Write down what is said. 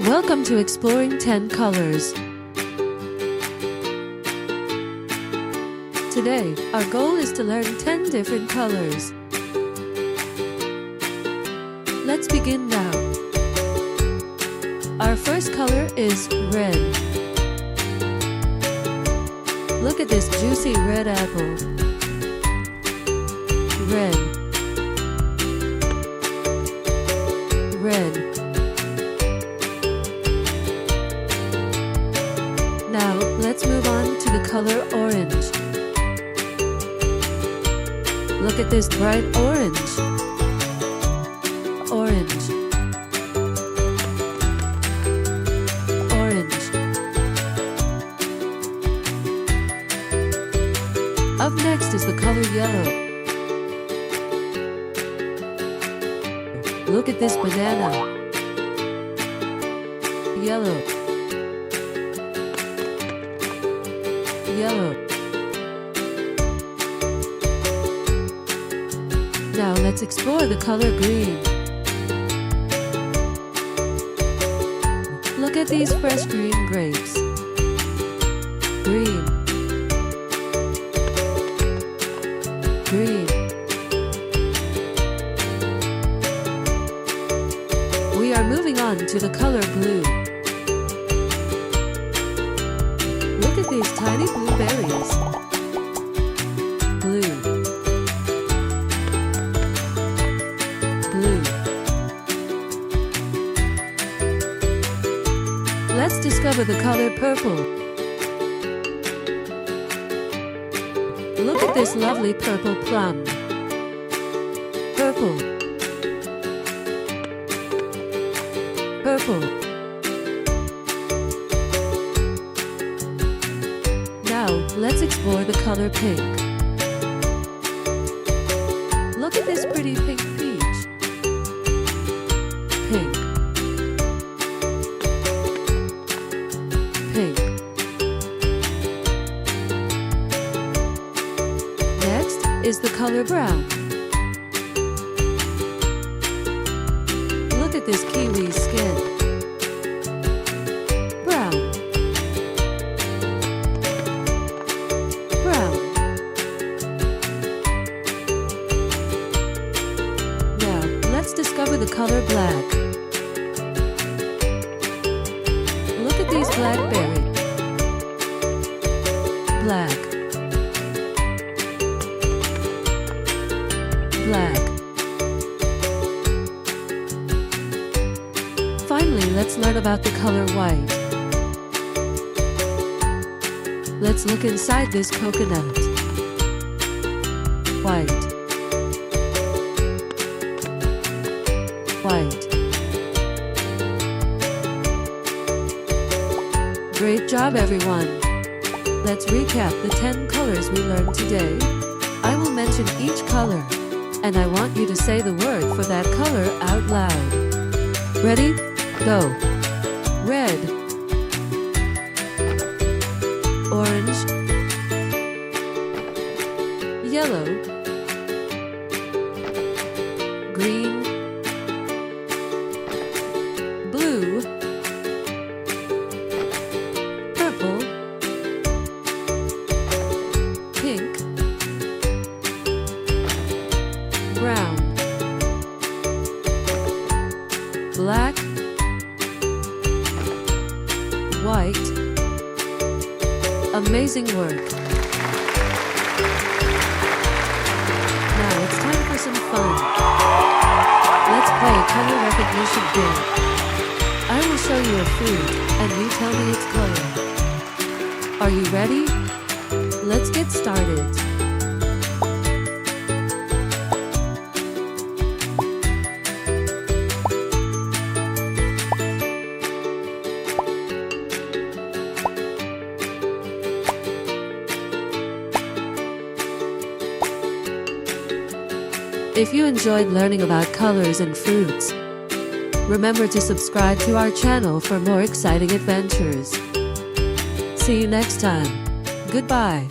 Welcome to Exploring 10 Colors. Today, our goal is to learn 10 different colors. Let's begin now. Our first color is red. Look at this juicy red apple. Red. Red. Now, let's move on to the color orange. Look at this bright orange. Orange. Orange. Up next is the color yellow. Look at this banana. Yellow. Yellow. Now let's explore the color green. Look at these fresh green grapes. Green. Green. We are moving on to the color blue. Look at these tiny blueberries. Blue. Blue. Let's discover the color purple. Look at this lovely purple plum. Purple. Purple. Now, let's explore the color pink. Look at this pretty pink peach. Pink. Pink. Next is the color brown. Look at this kiwi skin. Brown. Brown. Now, let's discover the color black. Look at these blackberry. Black. Black. Finally, let's learn about the color white. Let's look inside this coconut. White. White. Great job, everyone! Let's recap the 10 colors we learned today. I will mention each color, and I want you to say the word for that color out loud. Ready? Go. Red. Orange. Yellow. Green. Blue. Purple. Pink. Brown. Black. White. Amazing work. Now it's time for some fun. Let's play a color recognition game. I will show you a food, and you tell me its color. Are you ready? Let's get started. If you enjoyed learning about colors and fruits, remember to subscribe to our channel for more exciting adventures. See you next time. Goodbye.